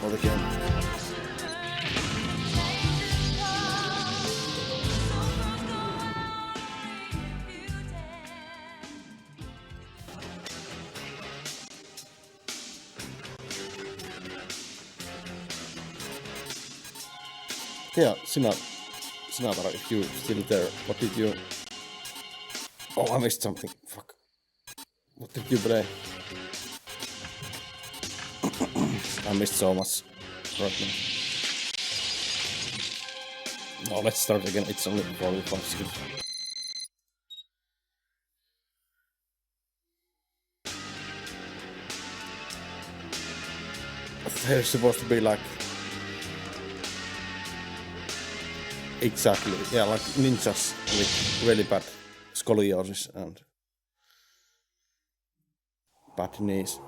for the game. Yeah, Sinatara, if you're still there, what did you... Oh, I missed something. Fuck. What did you play? I missed so much right now. No, let's start again. It's only 45 seconds. They're supposed to be like... Exactly, yeah, like ninjas with really bad scoliosis and bad knees.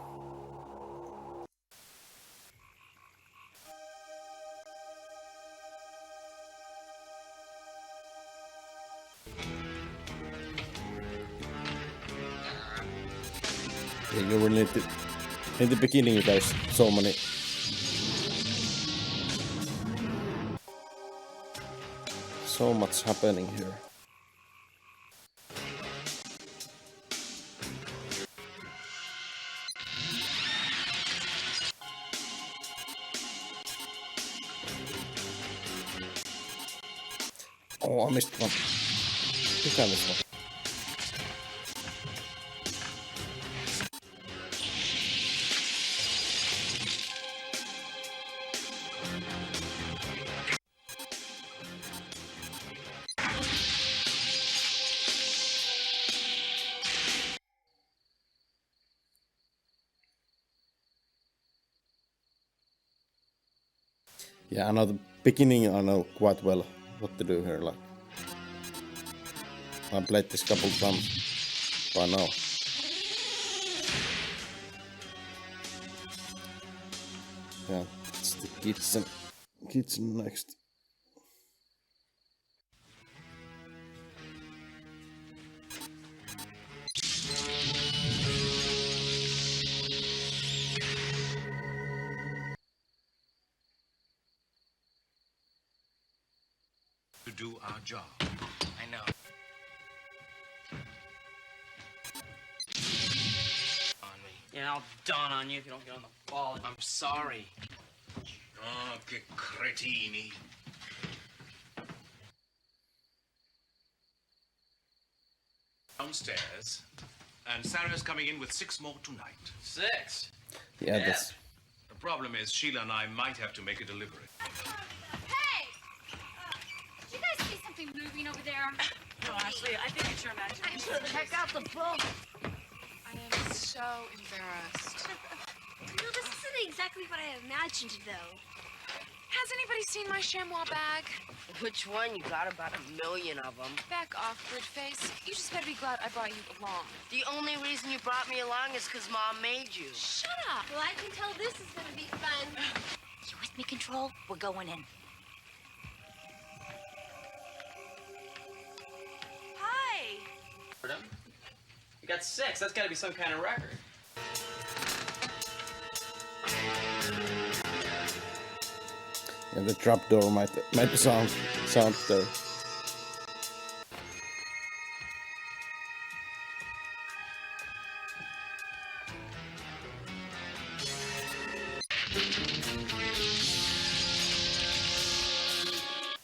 Yeah, you really need to... In the beginning there's so many... So much happening here. Oh, I missed one. Look at this one. Yeah, I know the beginning, I know quite well what to do here, like... I played this couple times by now. Yeah, it's the kitchen next. To do our job. I know. On me. Yeah, I'll dawn on you if you don't get on the ball. I'm sorry. Oh, che cretini. Downstairs, and Sarah's coming in with 6 more tonight. 6? Yeah, that's... The problem is Sheila and I might have to make a delivery. Hey! Did you guys see something moving over there? No, Ashley, I think it's your imagination. Check out the book. I am so embarrassed. No, this isn't exactly what I imagined, though. Has anybody seen my chamois bag? Which one? You got about 1 million of them. Back off, Birdface. You just better be glad I brought you along. The only reason you brought me along is because Mom made you. Shut up. Well, I can tell this is gonna be fun. You with me, Control? We're going in. Hi. You got 6. That's gotta be some kind of record. Yeah, the trapdoor might sound there.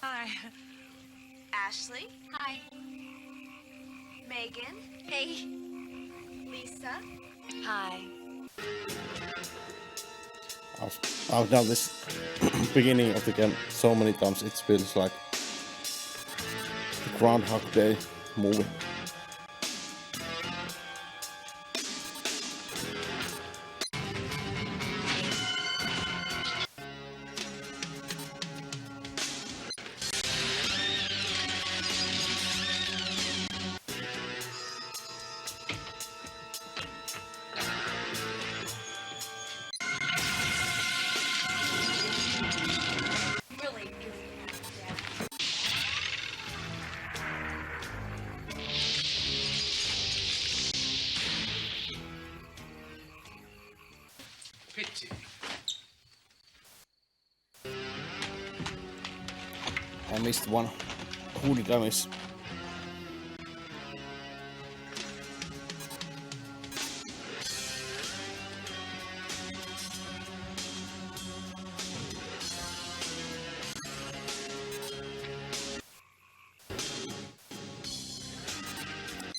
Hi. Ashley. Hi. Megan. Hey. Lisa. Hi. I've done this beginning of the game so many times, it feels like the Groundhog Day movie. Really isn't that bad. I missed one. Who did I miss?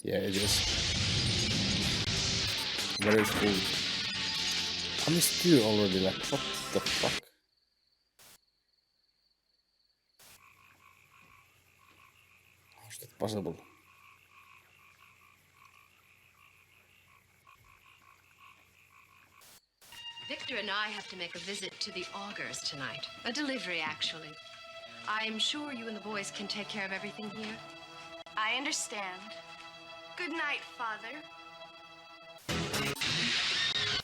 Yeah, it is. Very cool. I missed you already, like, what the fuck? How's that possible? Victor and I have to make a visit to the Augers tonight. A delivery, actually. I'm sure you and the boys can take care of everything here. I understand. Good night, Father.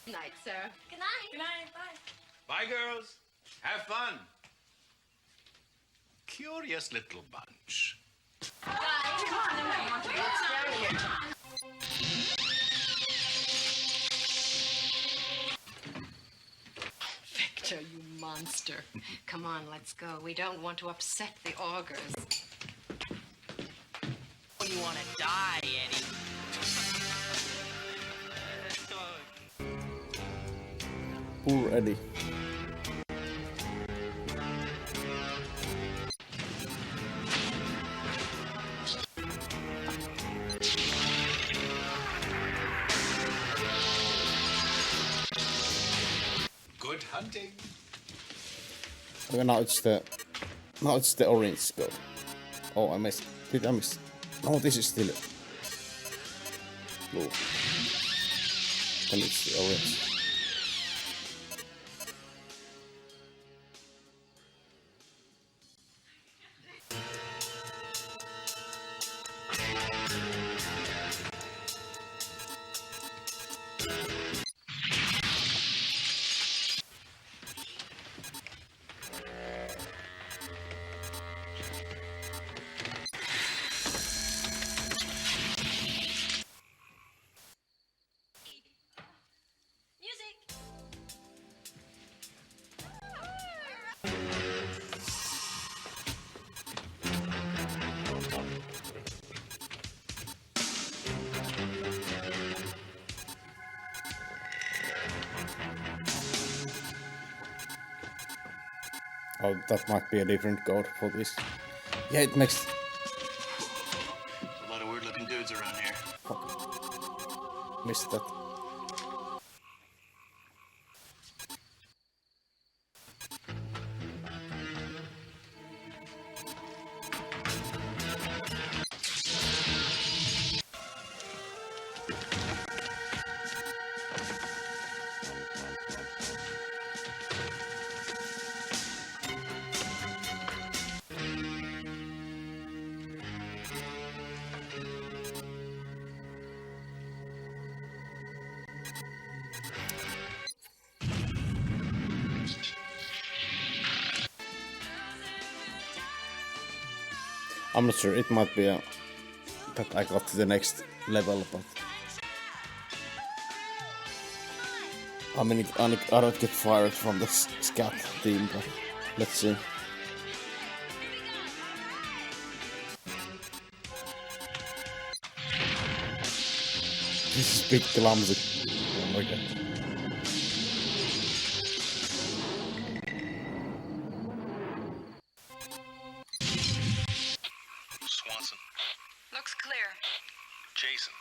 Good night, Sarah. Good night. Good night. Bye. Bye, girls. Have fun. Curious little bunch. Victor, you monster. Come on, let's go. We don't want to upset the Augers. You want to die, Eddie? Poor Eddie. Good hunting. Okay, now it's the orange go. Oh, I missed. Did I miss? No, this is still blue. Then it's the orange. Oh, that might be a different code for this. Yeah, it makes. A lot of weird-looking dudes around here. Fuck. Missed that. I'm not sure, it might be that I got to the next level, but I mean, I don't get fired from the S.C.A.T team, but let's see. This is big clumsy. Oh my god. Swanson. Looks clear. Jason.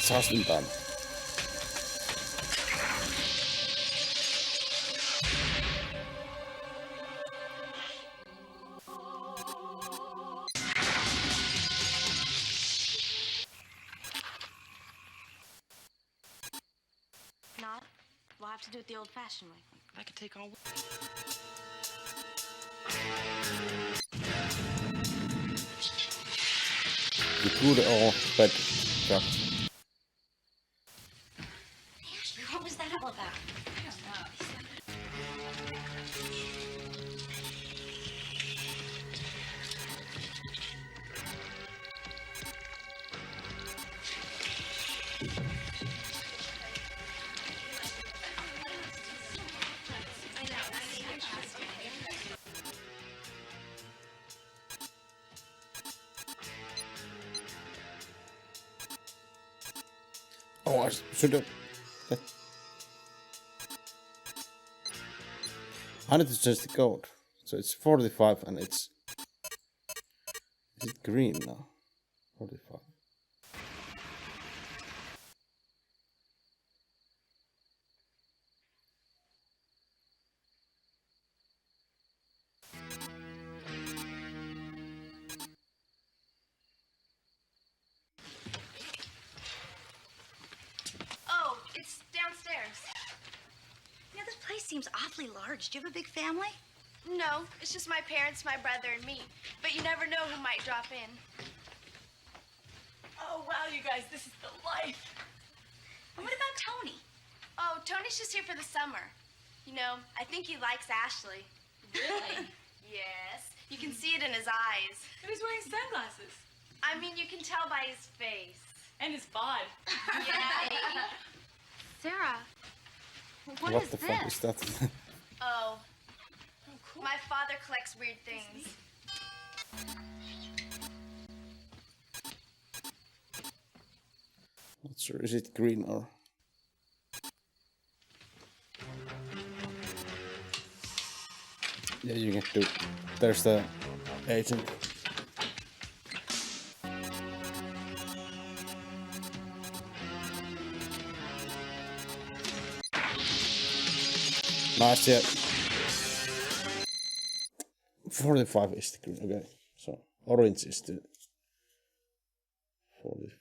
Just in time. Not? We'll have to do it the old-fashioned way. I could take on. You could all bed trap. What was that all about? Oh, I should have... I need to change the code. So it's 45 and it's... Is it green now? 45. Oh, it's downstairs. You know, this place seems awfully large. Do you have a big family? No, it's just my parents, my brother, and me. But you never know who might drop in. Oh, wow, you guys, this is the life. And what about Tony? Oh, Tony's just here for the summer. You know, I think he likes Ashley. Really? Yes. You can see it in his eyes. And he's wearing sunglasses. I mean, you can tell by his face. And his bod. Yeah. Sarah, What what is the this? fuck is that? Oh. My father collects weird things. Not sure, is it green or... Yeah, you can do... There's the agent. Nice, yeah. 45 is the green, okay. So, orange is the... 40.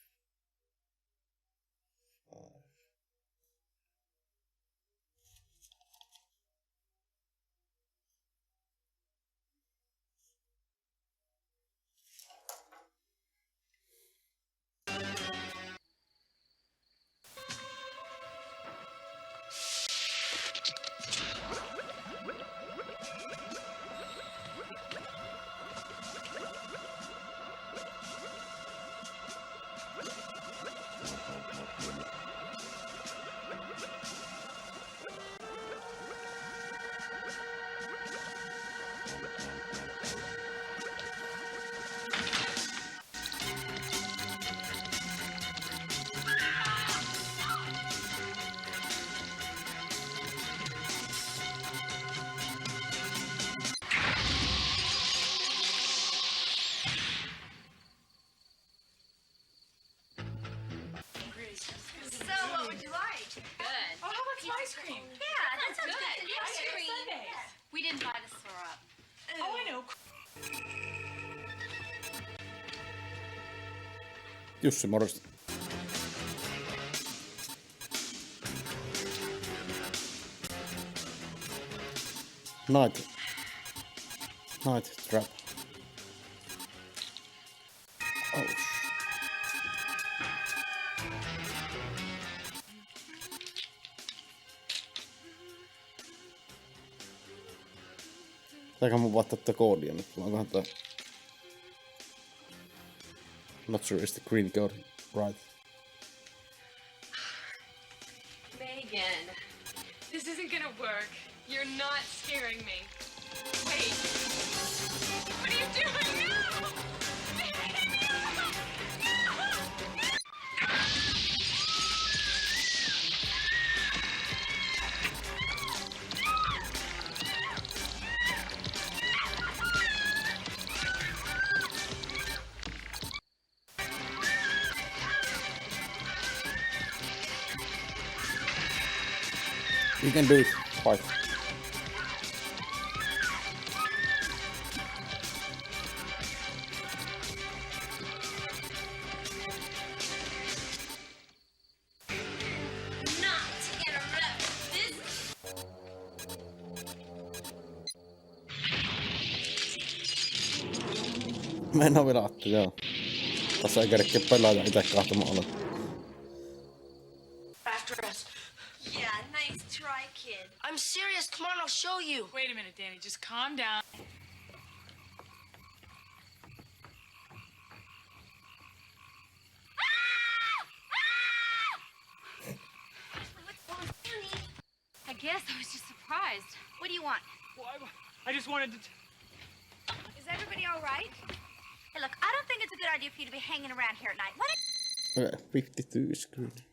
So, what would you like? Good. Oh, how about some ice cream? Yeah, that sounds good. Ice cream sundaes. We didn't buy the syrup. Oh, I know. Jussi, morjesta. Night trap. Oh, Pitääkö mun vaihtaa tätä koodia nyt? Onkohan tää... Not sure, is the green code right? Megan, this isn't gonna work. You're not scaring me. Wait. What are you doing? No! You can do it. Fight. Not interrupt this. Mennään vielä Atti, joo. Tässä ei kerkeä pelaaja ite kahtamaan olla. After us. Yeah, nice try, kid. I'm serious. Come on, I'll show you. Wait a minute, Danny. Just calm down. I guess I was just surprised. What do you want? Well, I just wanted to... Is everybody all right? Hey, look, I don't think it's a good idea for you to be hanging around here at night. What? Okay, 52 is good.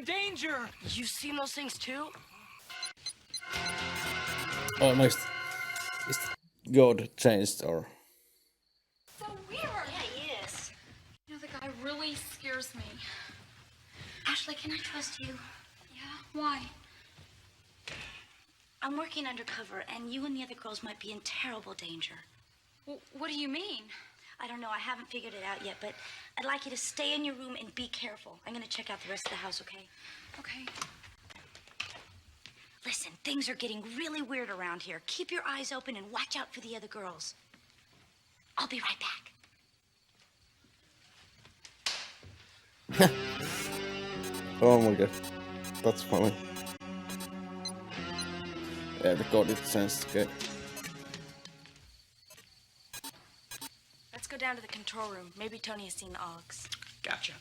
in danger. You've seen those things too? Oh, nice. Is God changed or? So weird. Yeah, he is. You know, the guy really scares me. Ashley, can I trust you? Yeah? Why? I'm working undercover, and you and the other girls might be in terrible danger. Well, what do you mean? I don't know. I haven't figured it out yet, but I'd like you to stay in your room and be careful. I'm going to check out the rest of the house, okay? Okay. Listen, things are getting really weird around here. Keep your eyes open and watch out for the other girls. I'll be right back. Oh my god. That's funny. Yeah, the God is changed. Okay. Let's go down to the control room. Maybe Tony has seen the Alex. Gotcha.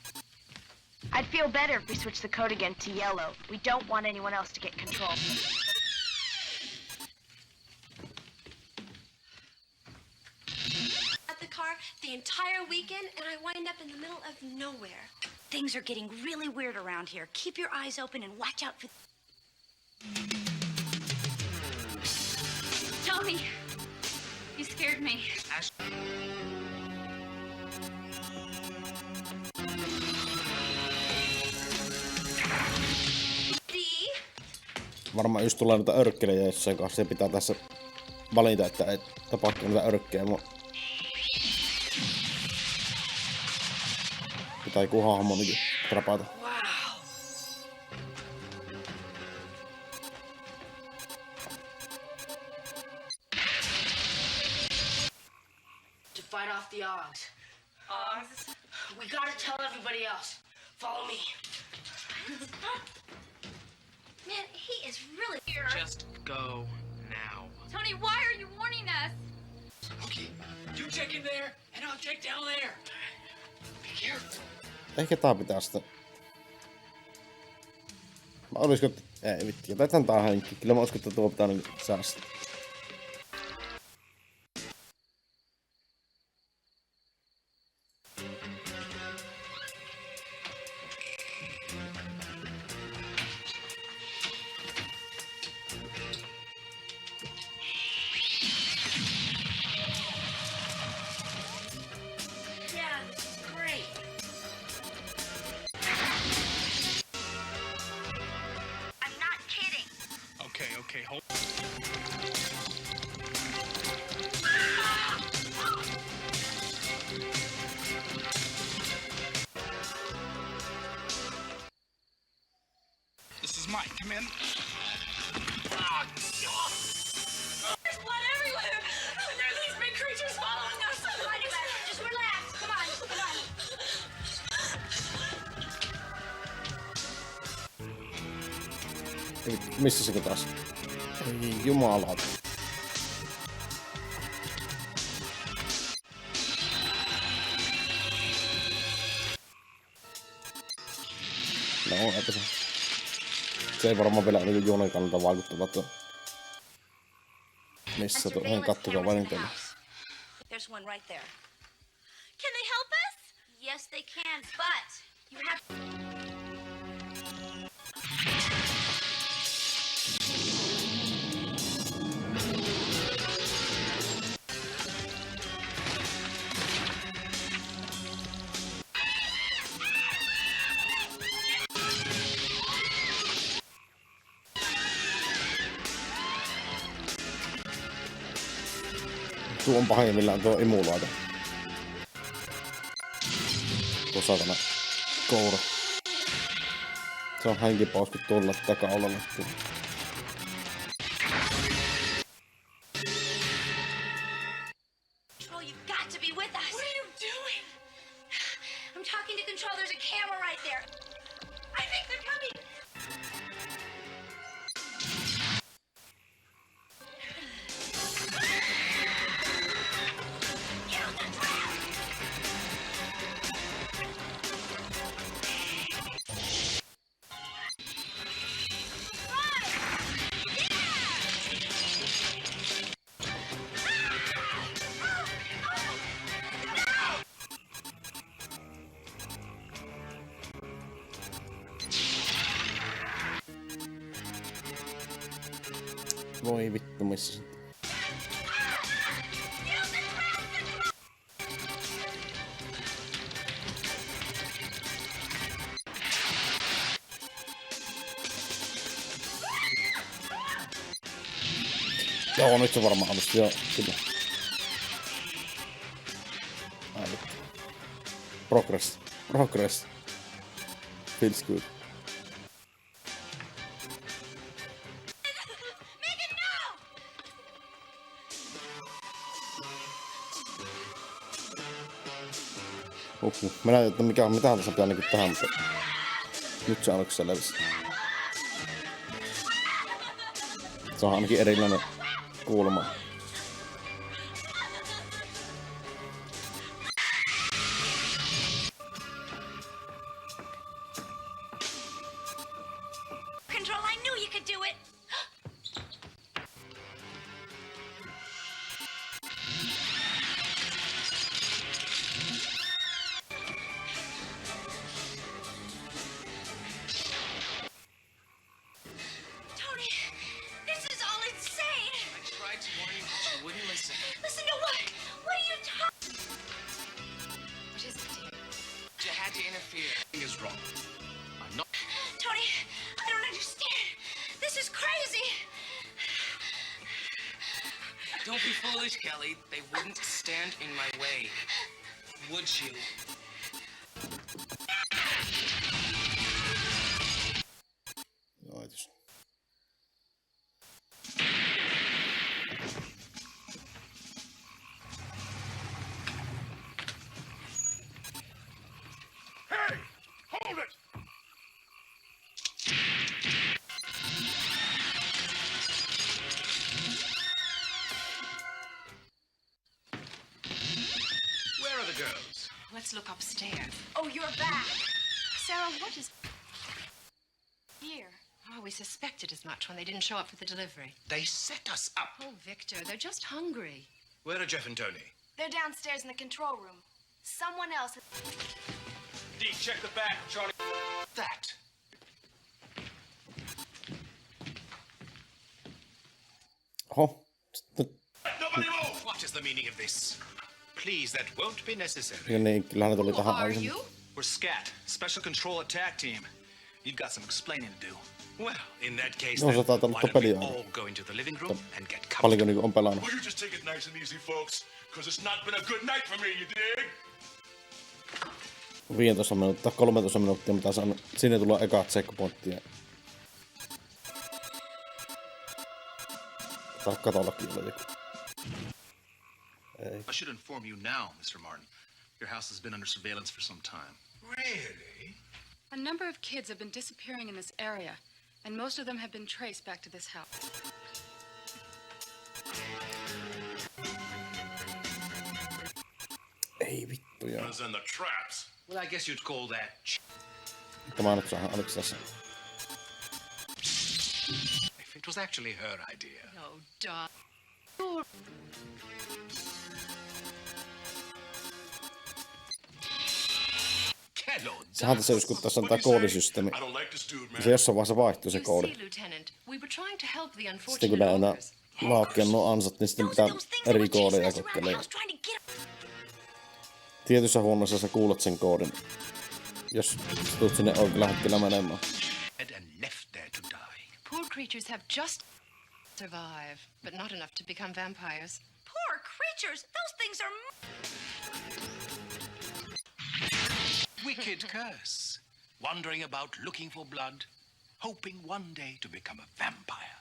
I'd feel better if we switched the code again to yellow. We don't want anyone else to get control. At the car the entire weekend, and I wind up in the middle of nowhere. Things are getting really weird around here. Keep your eyes open and watch out for... Tony, you scared me. Varmaan just tulee noita örkkelejä jossain kanssa ja pitää tässä valita, että ei tapahtuu noita örkkejä. Pitää joku hahmo nyky trapata. To fight off the Ogs. Ogs? We gotta tell everybody else. Follow me. Man, he is really here. Just go now. Tony, why are you warning us? Okay, you check in there, and I'll check down there. Be careful. Ehkä tää pitää sitä. Mä olisiko... Ei vitti, jätetään tää henki. Kyllä mä uskon, että tuo pitää niinku säästää. Yeah, this is great. I'm not kidding. Okay, hold. This is Mike. Come in. There's blood everywhere! There are these big creatures following us! Just relax. Come on, come on. Missä se taas? Ei jumalauta. No, eipä se. Se ei varmaan vielä niinku juonen kannalta vaikuttava tuo. Missä tuo? Hän kattokaa valintoja. There's one right there. Can they help us? Yes, they can, but you have... Tuo on pahimmillaan tuo imuloita. Tuo satana koura. Se on henkipaus kun tulla taka-olalle. Control, you've got to be with us. What are you doing? I'm talking to Control. There's a camera right there. I think they're coming! Voi vittu, missä se... Joo, nyt se varmaan onnistu, joo, kyllä. Ai vittu. Progress. Feels good. Mä näytän, että mitä tässä pitää ainakin tähän, mutta nyt se ainakin selvisi. Se on ainakin erilainen kulma. Control, I knew you could do it. Tony, this is all insane. I tried to warn you, but you wouldn't listen. Listen to what? What are you talking? What is it, dear? You had to interfere. Something is wrong. I'm not. Tony, I don't understand. This is crazy. Don't be foolish, Kelly. They wouldn't stand in my way. Would you? Laitus. Hey! Hold it! Where are the girls? Let's look upstairs. Oh, you're back. Sarah, what is here? Oh, we suspected as much when they didn't show up for the delivery. They set us up. Oh, Victor, they're just hungry. Where are Jeff and Tony? They're downstairs in the control room. Someone else... Deke, check the back, Charlie. That. Oho. Sitten... Nobody move! What is the meaning of this? Please, that won't be necessary. Ja niin, kyllähän ne tuli Who tähän are aikaisemmin. you? We're S.C.A.T, Special Control Attack Team. You've got some explaining to do. Well, in that case, No, then, se taitaa olla why don't we peliä. all go into the living room and get Paljonko comfortable? niinku on pelannut. Will you just take it nice and easy, folks? Because it's not been a good night for me, you dig? 15 minuuttia, 13 minuuttia, mitä saan. Sinne tulee ekat checkpointtia. Tai katollakin oli joku. Ei. I should inform you now, Mr. Martin. Your house has been under surveillance for some time. Really? A number of kids have been disappearing in this area, and most of them have been traced back to this house. Ei vittu joo. Guns and the traps. Well, I guess you'd call that. Tämä nyt saa ainakin tässä. If it was actually her idea. No, Doc. Sehän tässä just, kun tässä on tää koodisysteemi. I don't like this dude, man. Se jossain vaiheessa vaihtuu se You koodi. see, Lieutenant, we were trying to help the Sitten kun unfortunate nää owners. laakkeen nuo ansat, niin sitten pitää eri koodeja kokeilemaan. Tietyssä huoneessa sä kuulet sen koodin. Jos tulet sinne oikealla hetkellä menemään. And left there to die. Poor creatures have just survive, but not enough to become vampires. Poor creatures. Those things are... Wicked curse. Wandering about looking for blood, hoping one day to become a vampire.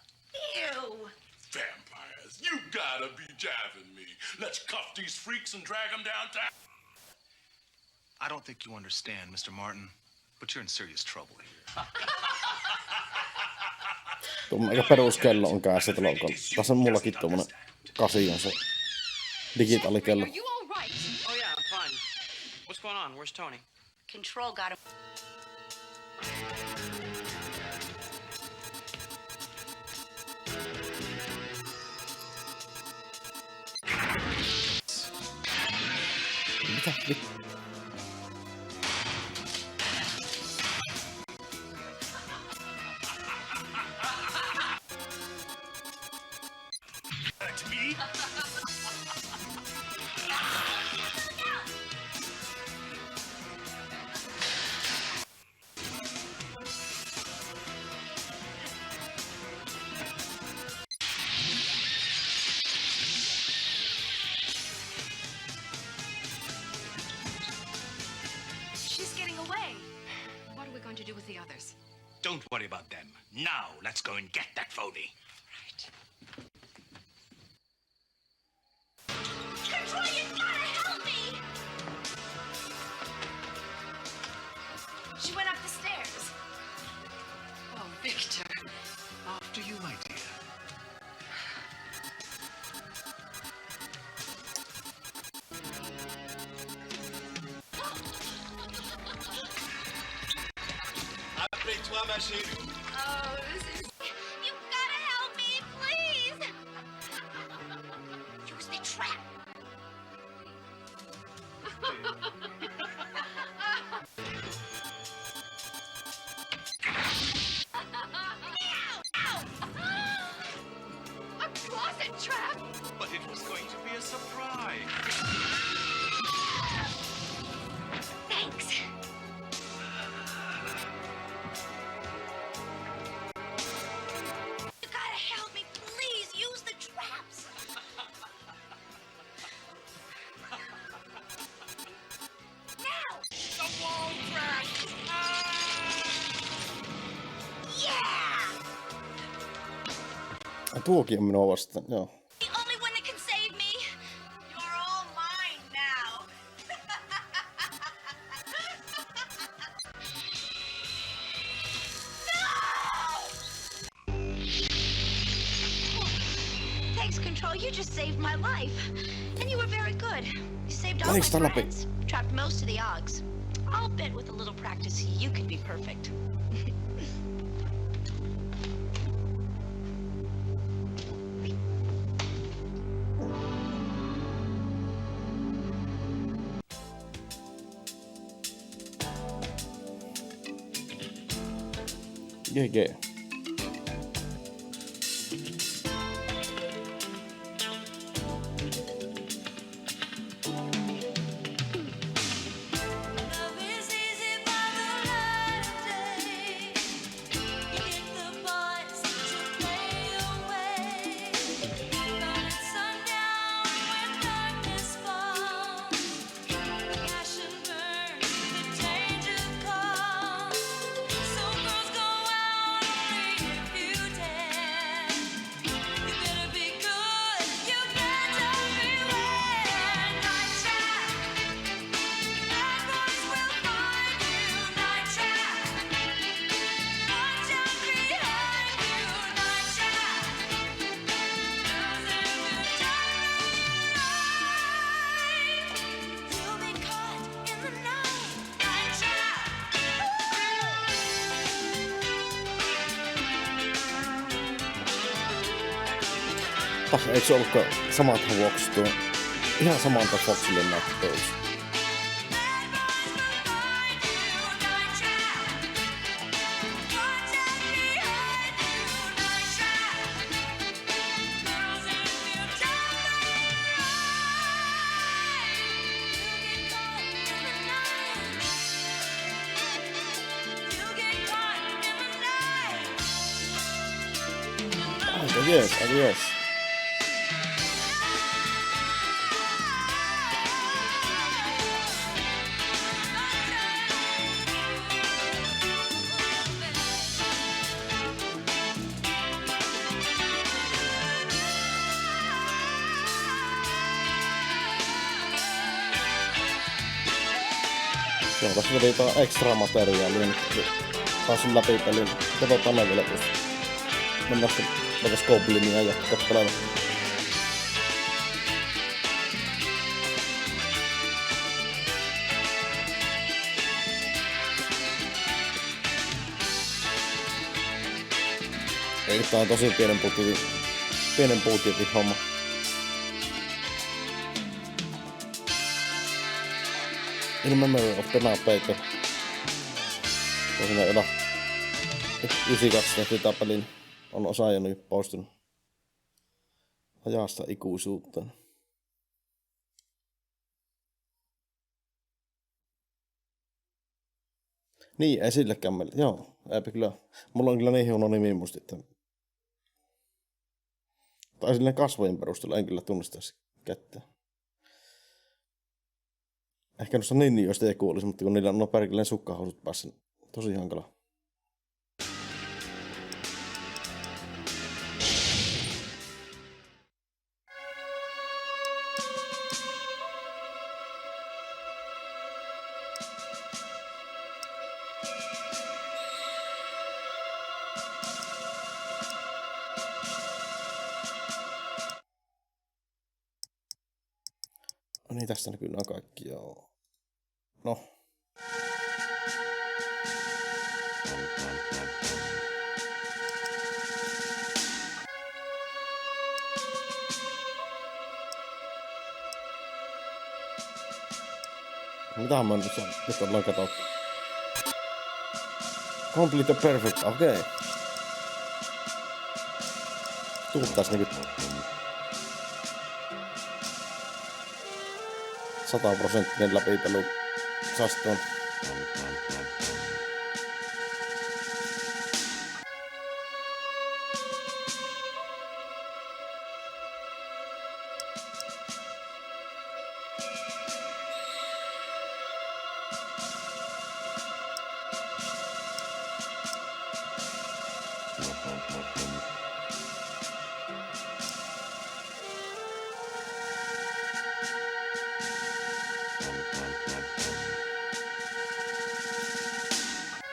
Ew. Vampires. You gotta be jabbing me. Let's cuff these freaks and drag them downtown. I don't think you understand, Mr. Martin, but you're in serious trouble here. Tuommoinen aika peruskello on kädessä tuolla. Tässä on mullakin tuommoinen 8 on se digitaalikello. Are you all right? Oh yeah, I'm fine. What's going on? Where's Tony? Control got him. Mitä vittu? at me? She's getting away. What are we going to do with the others? Don't worry about them. Now, let's go and get that phony. Control, you gotta help me! She went up the stairs. Oh, Victor. After you, my dear. Appelle-toi, ma chérie. Oh, this is... You gotta help me, please! Use the trap! A closet trap! But it was going to be a surprise. Thanks. You gotta help me, please! Use the traps! Now! The wall trap! Yeah! Tuokin on minua vastaan, joo. The only one that can save me! You're all mine now! Thanks, Control. You just saved my life. And you were very good. You saved all Thanks, my Tanapi. friends. Trapped most of the Ogs. I'll bet with a little practice you could be perfect. GG. Eikö se ollutkaan samat vuoksi tuo? Ihan samalta Foxille näyttäisi. Aika jees, aika jees. Joo, tässä vedi jotain ekstra materiaalia nyt. Pääsin läpi pelin. Katsotaan ne vielä tuossa. Mennään sitten Goblinia ja kappaleella. Ei, tää on tosi pienen budjetin homma. In memory of the Paper. Se on siinä 92 tehty tää pelin. On osa jo nyt poistunut. Ajasta ikuisuuttaan. Niin, ei sillekään meille. Joo, eipä kyllä. Mulla on kyllä niin huono nimi musti, että... Tai silleen kasvojen perusteella en kyllä tunnistaisi kättä. Ehkä noissa ninjoista joku olisi, mutta kun niillä on nuo perkeleen sukkahousut päässä, tosi hankala. No niin, tästä näkyy nämä kaikki, joo. No. Mitähän mä nyt ollaan katsottu? Complete perfect, okei. Okay. Tuuttais niinku 100% läpipelu sastoon.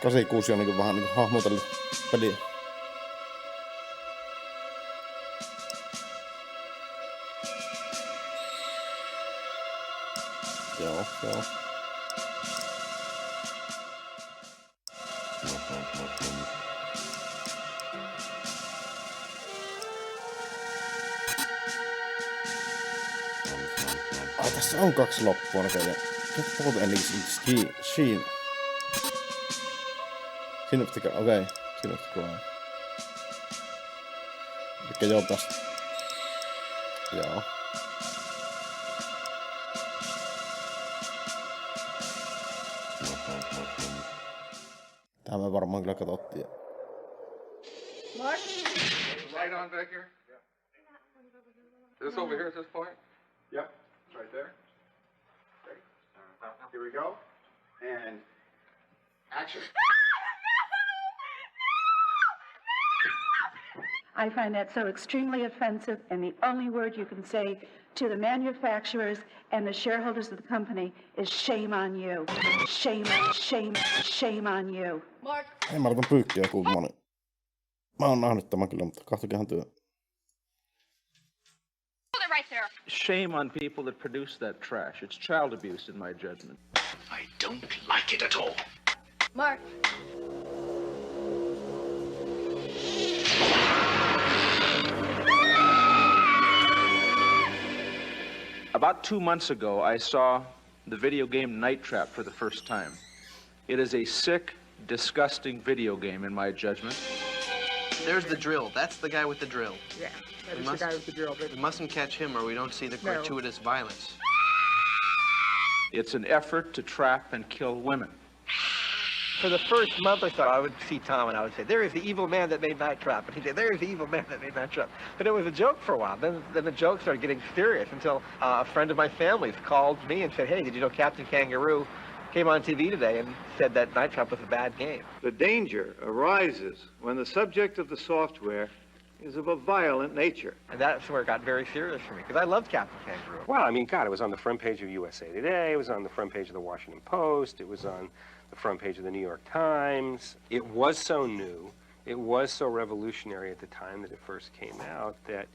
Kasikuusi on niinku vähän niinku hahmotellut peliä. Joo. Tässä on 2 loppua näköjään. Get both endings in Sheen. Sin of the crime, okei. Sin of the crime. Elikkä joo tästä. Joo. Tää me varmaan kyllä katsottiin. Mark? Right on back here? Yeah. Is this over here at this point? Yep, it's right there. Okay. Here we go. And action. I find that so extremely offensive, and the only word you can say to the manufacturers and the shareholders of the company is shame on you. Shame on you. Mark. Ei mä laitan pyykkiä kuulemaan. Mä oon nähnyt tämän kyllä, mutta kahtokehan työ. Right there. Shame on people that produce that trash. It's child abuse in my judgment. I don't like it at all. Mark. About 2 months ago, I saw the video game Night Trap for the first time. It is a sick, disgusting video game in my judgment. There's the drill. That's the guy with the drill. Yeah, that is the guy with the drill. We mustn't catch him or we don't see the gratuitous violence. It's an effort to trap and kill women. For the first month or so, I would see Tom and I would say, there is the evil man that made Night Trap. And he'd say, there is the evil man that made Night Trap. But it was a joke for a while. Then the joke started getting serious until a friend of my family's called me and said, hey, did you know Captain Kangaroo came on TV today and said that Night Trap was a bad game? The danger arises when the subject of the software is of a violent nature. And that's where it got very serious for me, because I loved Captain Kangaroo. Well, I mean, God, it was on the front page of USA Today, it was on the front page of the Washington Post, it was on the front page of the New York Times. It was so new, it was so revolutionary at the time that it first came out that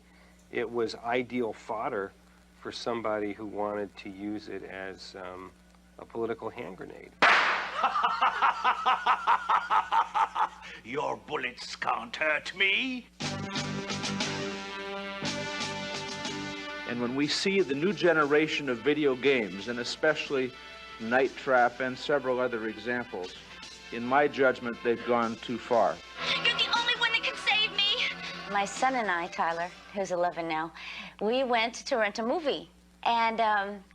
it was ideal fodder for somebody who wanted to use it as a political hand grenade. Your bullets can't hurt me. And when we see the new generation of video games, and especially Night Trap and several other examples, in my judgment, they've gone too far. You're the only one that can save me. My son and I, Tyler, who's 11 now, we went to rent a movie. And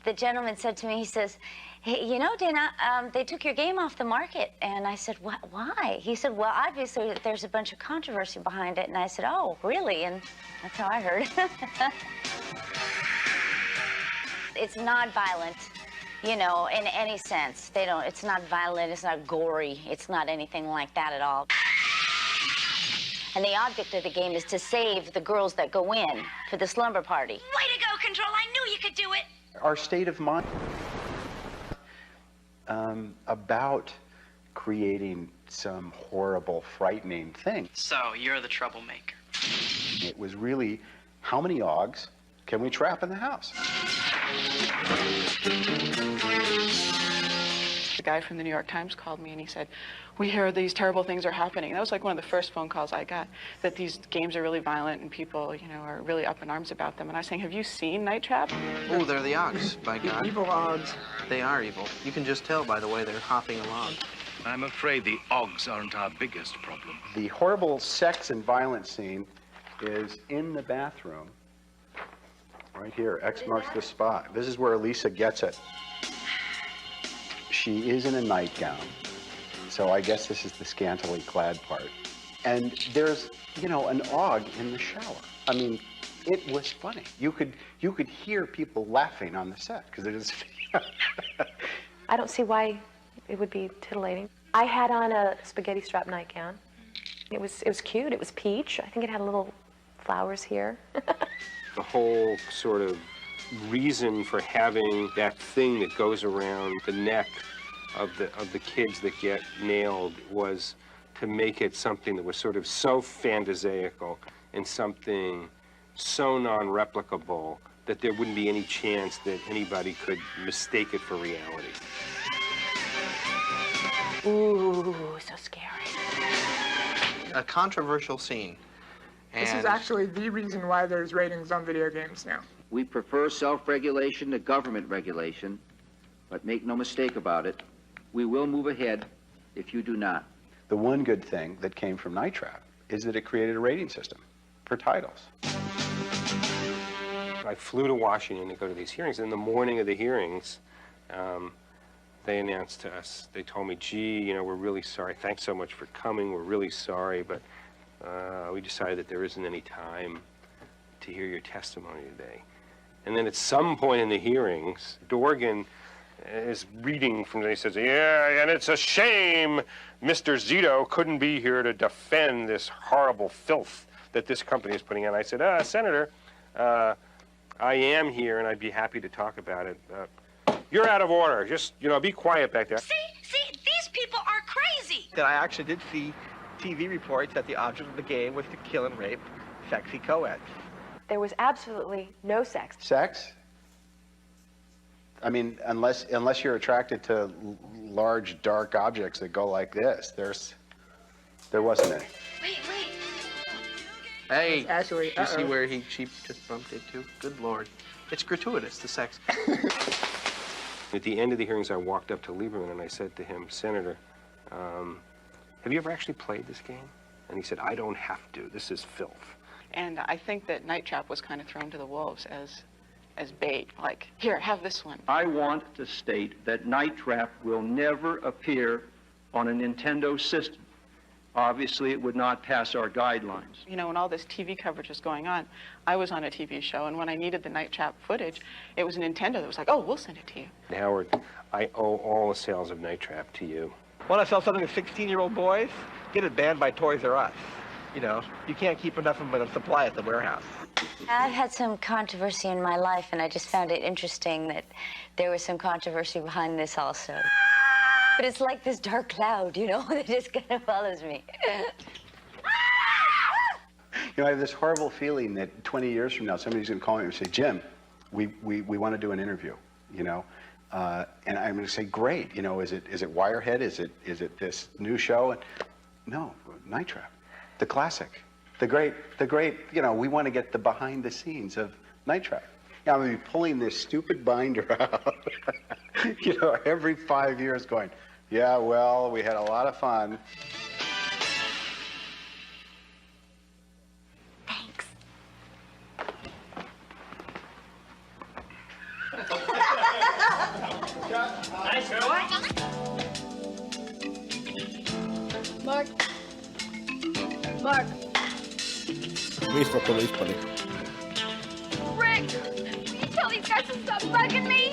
the gentleman said to me, he says, hey, you know, Dana, they took your game off the market. And I said, what? Why? He said, well, obviously there's a bunch of controversy behind it. And I said, oh, really? And that's how I heard. It's not violent, you know, in any sense. It's not violent, it's not gory, it's not anything like that at all. And the object of the game is to save the girls that go in for the slumber party. Way to go, Control. I knew you could do it. Our state of mind about creating some horrible, frightening thing. So, you're the troublemaker. It was really, how many Augs can we trap in the house? The guy from the New York Times called me and he said, we hear these terrible things are happening. That was like one of the first phone calls I got, that these games are really violent and people, you know, are really up in arms about them. And I was saying, have you seen Night Trap? Oh, they're the Augs, by God. Evil Augs. They are evil. You can just tell by the way they're hopping along. I'm afraid the Augs aren't our biggest problem. The horrible sex and violence scene is in the bathroom. Right here, X marks the spot. This is where Elisa gets it. She is in a nightgown, so I guess this is the scantily clad part. And there's, you know, an Aug in the shower. I mean, it was funny. You could hear people laughing on the set because it is. I don't see why it would be titillating. I had on a spaghetti strap nightgown. It was cute. It was peach. I think it had little flowers here. The whole sort of reason for having that thing that goes around the neck of the kids that get nailed was to make it something that was sort of so phantasaical and something so non-replicable that there wouldn't be any chance that anybody could mistake it for reality. Ooh, so scary. A controversial scene. This is actually the reason why there's ratings on video games now. We prefer self-regulation to government regulation, but make no mistake about it, we will move ahead if you do not. The one good thing that came from Night Trap is that it created a rating system for titles. I flew to Washington to go to these hearings. In the morning of the hearings, they announced to us, they told me, gee, you know, we're really sorry. Thanks so much for coming. We're really sorry, but we decided that there isn't any time to hear your testimony today. And then at some point in the hearings, Dorgan is reading from, he says, yeah, and it's a shame Mr. Zito couldn't be here to defend this horrible filth that this company is putting out. I said, Senator, I am here and I'd be happy to talk about it. You're out of order. Just, you know, be quiet back there. See, these people are crazy. That I actually did see TV reports that the object of the game was to kill and rape sexy co-eds. There was absolutely no sex. Sex? I mean, unless you're attracted to large, dark objects that go like this, there wasn't any. Wait. Hey, actually, you see where she just bumped into? Good Lord. It's gratuitous, the sex. At the end of the hearings, I walked up to Lieberman and I said to him, Senator, have you ever actually played this game? And he said, I don't have to. This is filth. And I think that Night Trap was kind of thrown to the wolves as bait. Like, here, have this one. I want to state that Night Trap will never appear on a Nintendo system. Obviously, it would not pass our guidelines. You know, when all this TV coverage was going on, I was on a TV show, and when I needed the Night Trap footage, it was Nintendo that was like, oh, we'll send it to you. Howard, I owe all the sales of Night Trap to you. Want to sell something to 16-year-old boys? Get it banned by Toys R Us. You know, you can't keep enough of a supply at the warehouse. I've had some controversy in my life, and I just found it interesting that there was some controversy behind this also. But it's like this dark cloud, you know, that just kind of follows me. You know, I have this horrible feeling that 20 years from now, somebody's going to call me and say, Jim, we want to do an interview, you know. And I'm going to say, great, you know, is it Wirehead? Is it this new show? And, no, Night Trap, the classic, the great, you know, we want to get the behind the scenes of Night Trap. Yeah, I'm going to be pulling this stupid binder out, you know, every 5 years going, yeah, well, we had a lot of fun. vuotta oli Hispania. Rick, will you tell these guys to stop bugging me?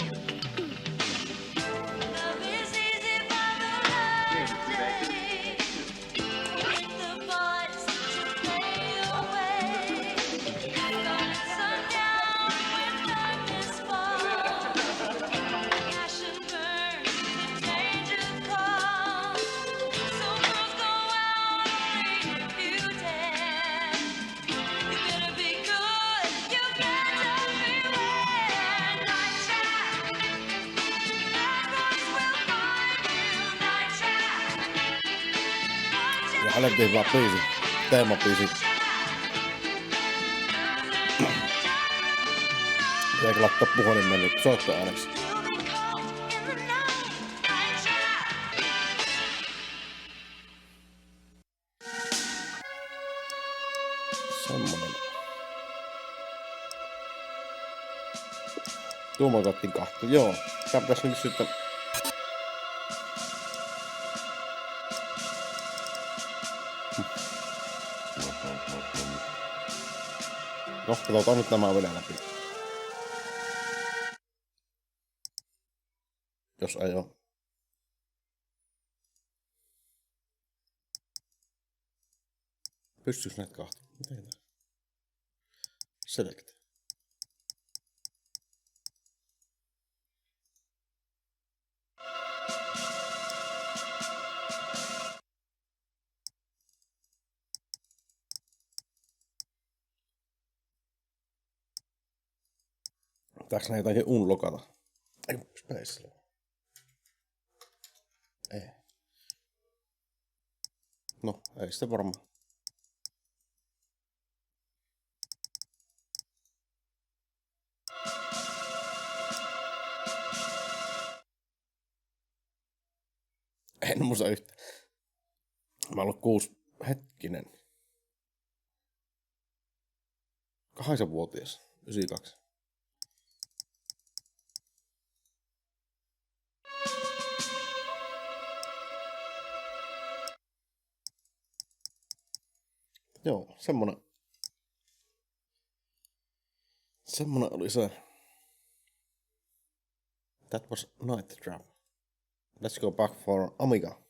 Ja hänelle teki vaan biisi, teemabiisi. Eikä laittaa puhelimen niin soittoääneksi. Semmonen. Tuumakattiin kahta. Joo. Tää pitäis nyt sitten... No, katsotaan nyt nämä vielä läpi. Jos ei oo. Pystyis näitä kahta? Miten tää? Select. Pitääks nää jotakin unlockata? Ei, space. Ei. No, ei sitten varmaan. En muista yhtä. Mä oon ollut 6 hetkinen. 8-vuotias. 92. Joo, semmonen oli se. That was Night Trap. Let's go back for Amiga.